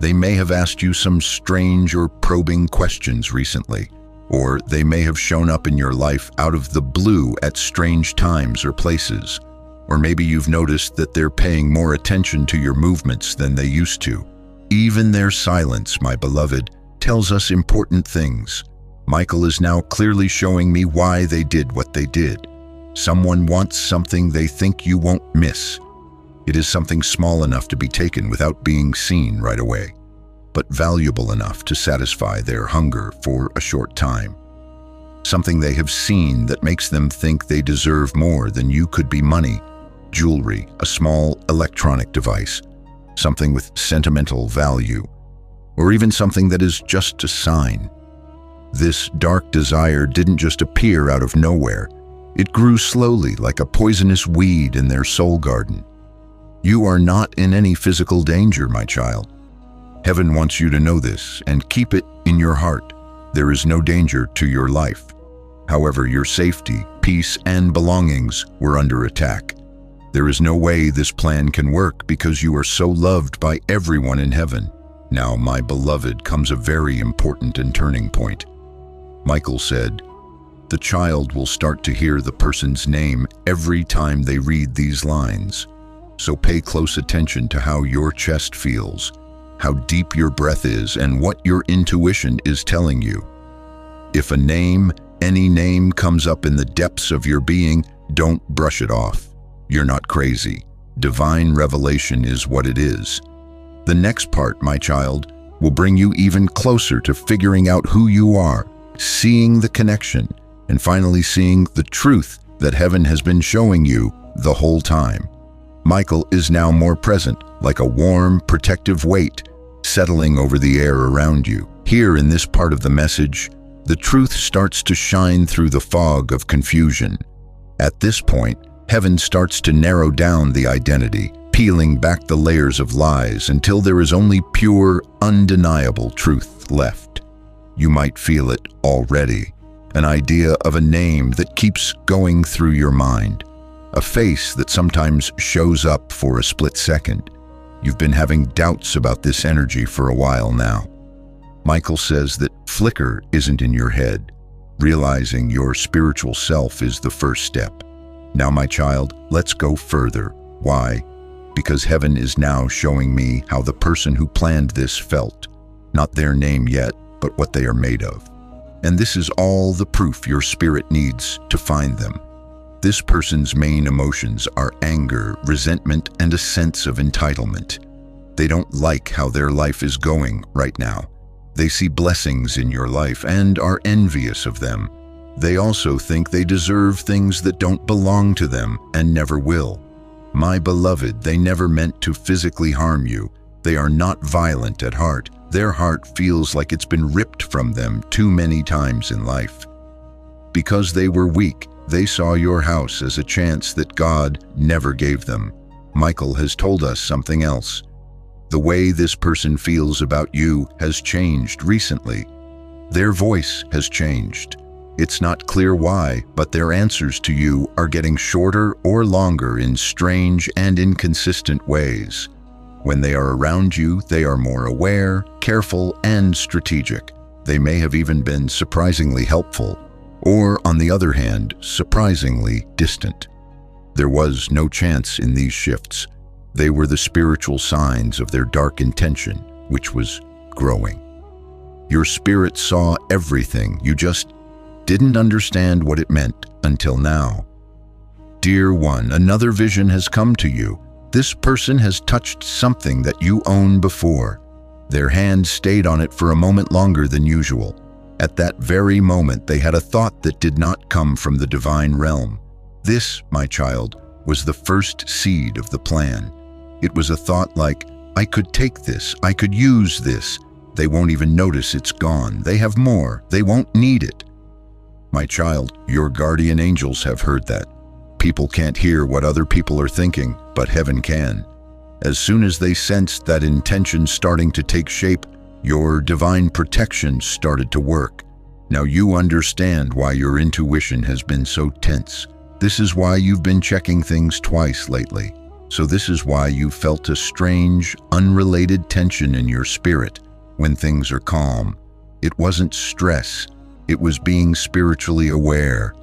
[SPEAKER 1] they may have asked you some strange or probing questions recently, or they may have shown up in your life out of the blue at strange times or places. Or maybe you've noticed that they're paying more attention to your movements than they used to. Even their silence, my beloved, tells us important things. Michael is now clearly showing me why they did what they did. Someone wants something they think you won't miss. It is something small enough to be taken without being seen right away, but valuable enough to satisfy their hunger for a short time. Something they have seen that makes them think they deserve more than you could be money, jewelry, a small electronic device, something with sentimental value, or even something that is just a sign. This dark desire didn't just appear out of nowhere. It grew slowly like a poisonous weed in their soul garden. You are not in any physical danger, my child. Heaven wants you to know this and keep it in your heart. There is no danger to your life. However, your safety, peace, and belongings were under attack. There is no way this plan can work because you are so loved by everyone in heaven. Now, my beloved, comes a very important and turning point. Michael said, the child will start to hear the person's name every time they read these lines. So pay close attention to how your chest feels, how deep your breath is, and what your intuition is telling you. If a name, any name, comes up in the depths of your being, don't brush it off. You're not crazy. Divine revelation is what it is. The next part, my child, will bring you even closer to figuring out who you are, seeing the connection, and finally seeing the truth that heaven has been showing you the whole time. Michael is now more present, like a warm, protective weight settling over the air around you. Here in this part of the message, the truth starts to shine through the fog of confusion. At this point, heaven starts to narrow down the identity, peeling back the layers of lies until there is only pure, undeniable truth left. You might feel it already, an idea of a name that keeps going through your mind, a face that sometimes shows up for a split second. You've been having doubts about this energy for a while now. Michael says that flicker isn't in your head. Realizing your spiritual self is the first step. Now, my child, let's go further. Why? Because heaven is now showing me how the person who planned this felt. Not their name yet, but what they are made of. And this is all the proof your spirit needs to find them. This person's main emotions are anger, resentment, and a sense of entitlement. They don't like how their life is going right now. They see blessings in your life and are envious of them. They also think they deserve things that don't belong to them and never will. My beloved, they never meant to physically harm you. They are not violent at heart. Their heart feels like it's been ripped from them too many times in life. Because they were weak, they saw your house as a chance that God never gave them. Michael has told us something else. The way this person feels about you has changed recently. Their voice has changed. It's not clear why, but their answers to you are getting shorter or longer in strange and inconsistent ways. When they are around you, they are more aware, careful, and strategic. They may have even been surprisingly helpful, or, on the other hand, surprisingly distant. There was no chance in these shifts. They were the spiritual signs of their dark intention, which was growing. Your spirit saw everything, you just didn't understand what it meant until now. Dear one, another vision has come to you. This person has touched something that you owned before. Their hand stayed on it for a moment longer than usual. At that very moment, they had a thought that did not come from the divine realm. This, my child, was the first seed of the plan. It was a thought like, I could take this, I could use this. They won't even notice it's gone. They have more. They won't need it. My child, your guardian angels have heard that. People can't hear what other people are thinking, but heaven can. As soon as they sensed that intention starting to take shape, your divine protection started to work. Now you understand why your intuition has been so tense. This is why you've been checking things twice lately. So this is why you felt a strange, unrelated tension in your spirit when things are calm. It wasn't stress. It was being spiritually aware.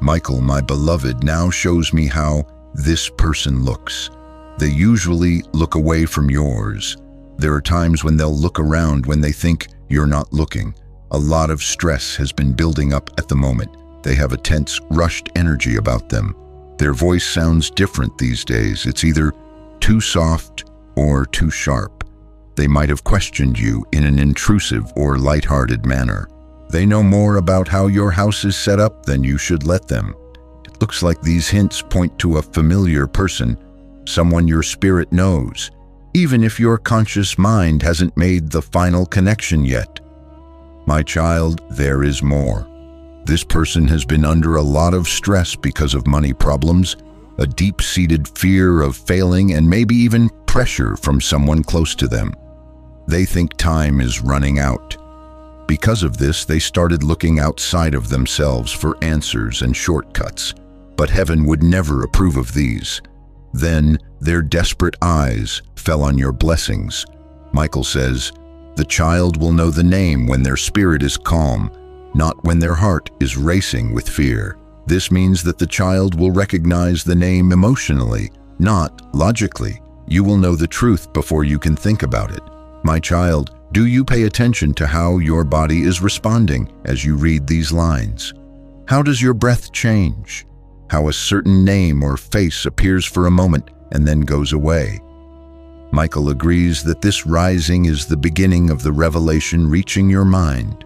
[SPEAKER 1] Michael, my beloved, now shows me how this person looks. They usually look away from yours. There are times when they'll look around when they think you're not looking. A lot of stress has been building up at the moment. They have a tense, rushed energy about them. Their voice sounds different these days. It's either too soft or too sharp. They might have questioned you in an intrusive or lighthearted manner. They know more about how your house is set up than you should let them. It looks like these hints point to a familiar person, someone your spirit knows, even if your conscious mind hasn't made the final connection yet. My child, there is more. This person has been under a lot of stress because of money problems, a deep-seated fear of failing, and maybe even pressure from someone close to them. They think time is running out. Because of this, they started looking outside of themselves for answers and shortcuts, but heaven would never approve of these. Then their desperate eyes fell on your blessings. Michael says, the child will know the name when their spirit is calm, not when their heart is racing with fear. This means that the child will recognize the name emotionally, not logically. You will know the truth before you can think about it. My child, do you pay attention to how your body is responding as you read these lines? How does your breath change? How a certain name or face appears for a moment and then goes away? Michael agrees that this rising is the beginning of the revelation reaching your mind.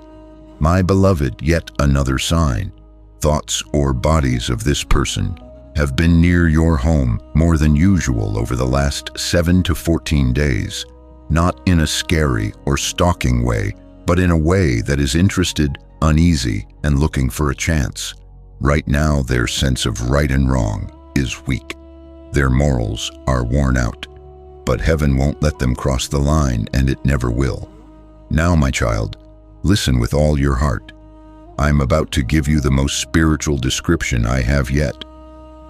[SPEAKER 1] My beloved, yet another sign. Thoughts or bodies of this person have been near your home more than usual over the last 7 to 14 days, not in a scary or stalking way, but in a way that is interested, uneasy, and looking for a chance. Right now, their sense of right and wrong is weak. Their morals are worn out, but heaven won't let them cross the line, and it never will. Now, my child, listen with all your heart. I'm about to give you the most spiritual description I have yet.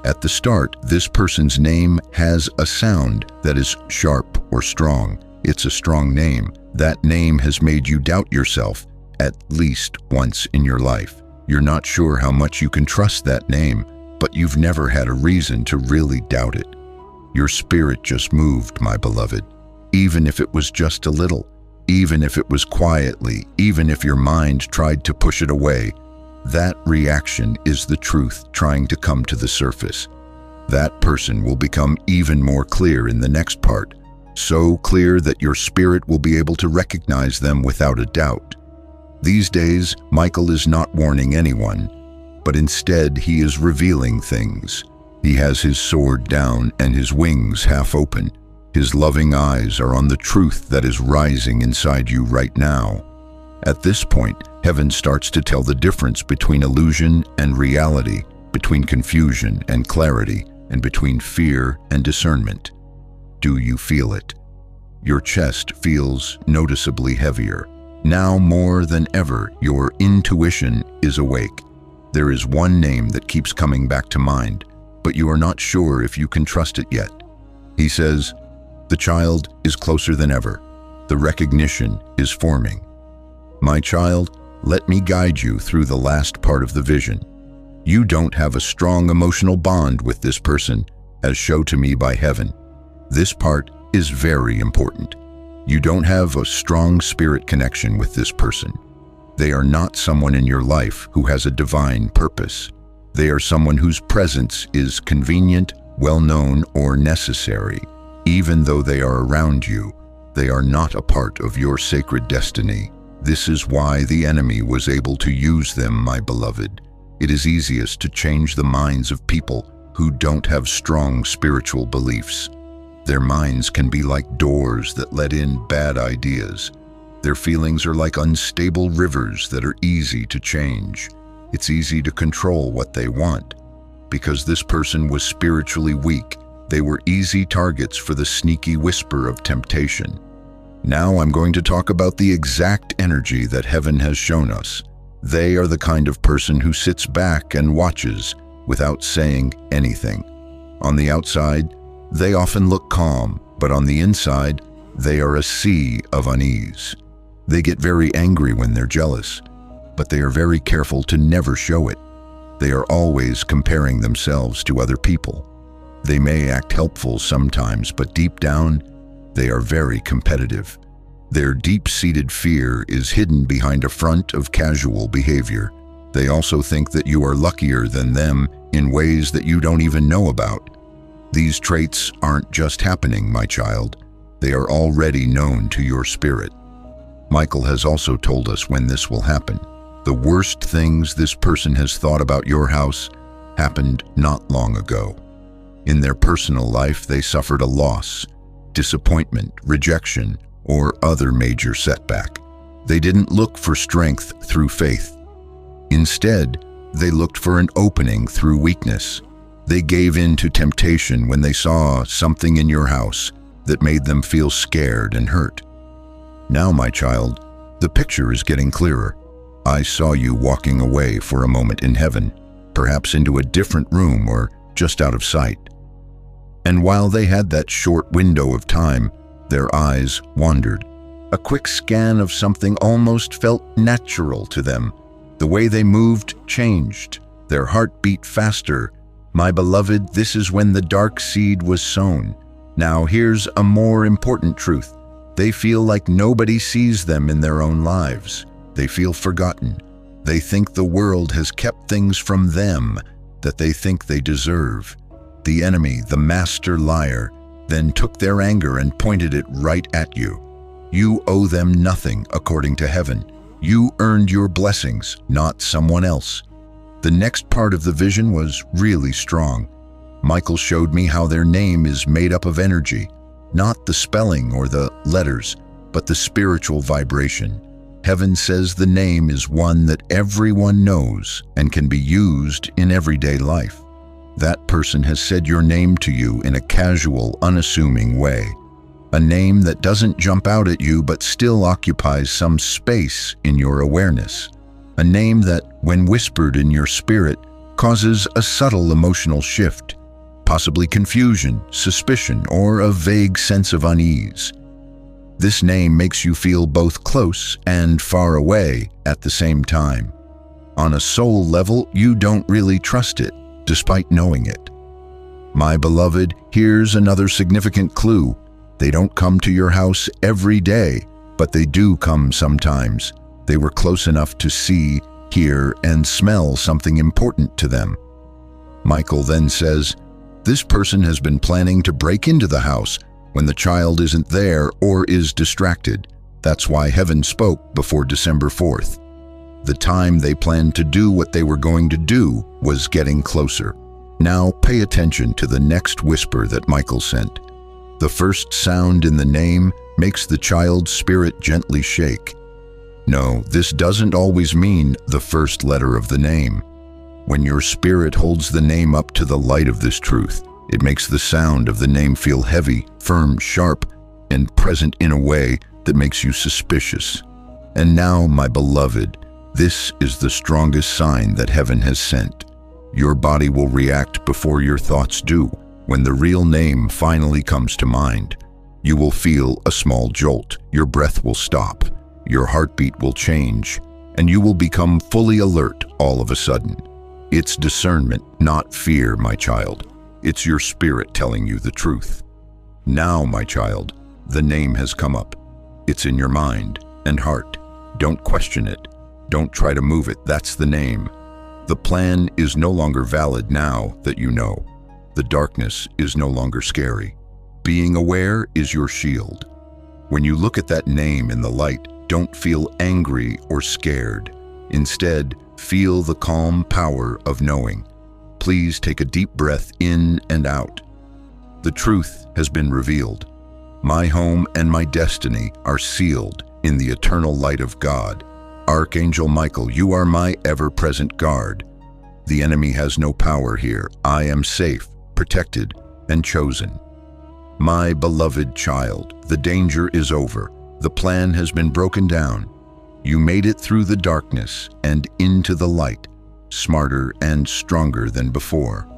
[SPEAKER 1] At the start, this person's name has a sound that is sharp or strong. It's a strong name. That name has made you doubt yourself at least once in your life. You're not sure how much you can trust that name, but you've never had a reason to really doubt it. Your spirit just moved, my beloved, even if it was just a little, even if it was quietly, even if your mind tried to push it away. That reaction is the truth trying to come to the surface. That person will become even more clear in the next part, so clear that your spirit will be able to recognize them without a doubt. These days, Michael is not warning anyone, but instead he is revealing things. He has his sword down and his wings half open. His loving eyes are on the truth that is rising inside you right now. At this point, heaven starts to tell the difference between illusion and reality, between confusion and clarity, and between fear and discernment. Do you feel it? Your chest feels noticeably heavier. Now more than ever, your intuition is awake. There is one name that keeps coming back to mind, but you are not sure if you can trust it yet. He says, the child is closer than ever. The recognition is forming. My child, let me guide you through the last part of the vision. You don't have a strong emotional bond with this person, as shown to me by heaven. This part is very important. You don't have a strong spirit connection with this person. They are not someone in your life who has a divine purpose. They are someone whose presence is convenient, well-known, or necessary. Even though they are around you, they are not a part of your sacred destiny. This is why the enemy was able to use them, my beloved. It is easiest to change the minds of people who don't have strong spiritual beliefs. Their minds can be like doors that let in bad ideas. Their feelings are like unstable rivers that are easy to change. It's easy to control what they want. Because this person was spiritually weak, they were easy targets for the sneaky whisper of temptation. Now I'm going to talk about the exact energy that heaven has shown us. They are the kind of person who sits back and watches without saying anything. On the outside, they often look calm, but on the inside, they are a sea of unease. They get very angry when they're jealous, but they are very careful to never show it. They are always comparing themselves to other people. They may act helpful sometimes, but deep down, they are very competitive. Their deep-seated fear is hidden behind a front of casual behavior. They also think that you are luckier than them in ways that you don't even know about. These traits aren't just happening, my child. They are already known to your spirit. Michael has also told us when this will happen. The worst things this person has thought about your house happened not long ago. In their personal life, they suffered a loss, disappointment, rejection, or other major setback. They didn't look for strength through faith. Instead, they looked for an opening through weakness. They gave in to temptation when they saw something in your house that made them feel scared and hurt. Now, my child, the picture is getting clearer. I saw you walking away for a moment in heaven, perhaps into a different room or just out of sight. And while they had that short window of time, their eyes wandered. A quick scan of something almost felt natural to them. The way they moved changed. Their heart beat faster. My beloved, this is when the dark seed was sown. Now here's a more important truth. They feel like nobody sees them in their own lives. They feel forgotten. They think the world has kept things from them that they think they deserve. The enemy, the master liar, then took their anger and pointed it right at you. You owe them nothing according to heaven. You earned your blessings, not someone else. The next part of the vision was really strong. Michael showed me how their name is made up of energy, not the spelling or the letters, but the spiritual vibration. Heaven says the name is one that everyone knows and can be used in everyday life. That person has said your name to you in a casual, unassuming way. A name that doesn't jump out at you but still occupies some space in your awareness. A name that, when whispered in your spirit, causes a subtle emotional shift, possibly confusion, suspicion, or a vague sense of unease. This name makes you feel both close and far away at the same time. On a soul level, you don't really trust it, despite knowing it. My beloved, here's another significant clue. They don't come to your house every day, but they do come sometimes. They were close enough to see, hear, and smell something important to them. Michael then says, this person has been planning to break into the house when the child isn't there or is distracted. That's why heaven spoke before December 4th. The time they planned to do what they were going to do was getting closer. Now pay attention to the next whisper that Michael sent. The first sound in the name makes the child's spirit gently shake. No, this doesn't always mean the first letter of the name. When your spirit holds the name up to the light of this truth, it makes the sound of the name feel heavy, firm, sharp, and present in a way that makes you suspicious. And now, my beloved, this is the strongest sign that heaven has sent. Your body will react before your thoughts do. When the real name finally comes to mind, you will feel a small jolt, your breath will stop, your heartbeat will change, and you will become fully alert all of a sudden. It's discernment, not fear, my child. It's your spirit telling you the truth. Now, my child, the name has come up. It's in your mind and heart. Don't question it. Don't try to move it. That's the name. The plan is no longer valid now that you know. The darkness is no longer scary. Being aware is your shield. When you look at that name in the light, don't feel angry or scared. Instead, feel the calm power of knowing. Please take a deep breath in and out. The truth has been revealed. My home and my destiny are sealed in the eternal light of God. Archangel Michael, you are my ever-present guard. The enemy has no power here. I am safe, protected, and chosen. My beloved child, the danger is over. The plan has been broken down. You made it through the darkness and into the light, smarter and stronger than before.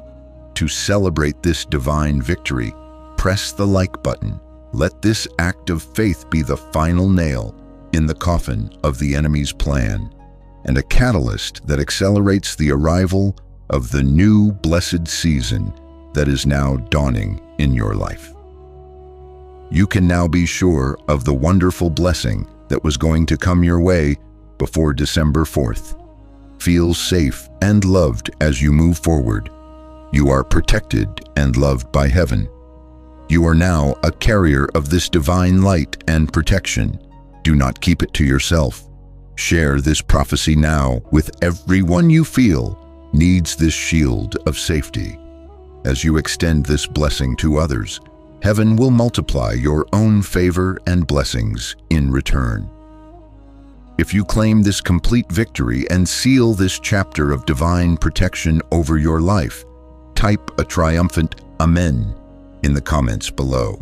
[SPEAKER 1] To celebrate this divine victory, press the like button. Let this act of faith be the final nail in the coffin of the enemy's plan, and a catalyst that accelerates the arrival of the new blessed season that is now dawning in your life. You can now be sure of the wonderful blessing that was going to come your way before December 4th. Feel safe and loved as you move forward. You are protected and loved by heaven. You are now a carrier of this divine light and protection. Do not keep it to yourself. Share this prophecy now with everyone you feel needs this shield of safety. As you extend this blessing to others, heaven will multiply your own favor and blessings in return. If you claim this complete victory and seal this chapter of divine protection over your life, type a triumphant Amen in the comments below.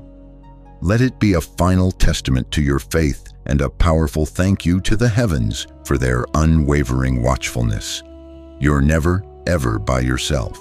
[SPEAKER 1] Let it be a final testament to your faith and a powerful thank you to the heavens for their unwavering watchfulness. You're never, ever by yourself.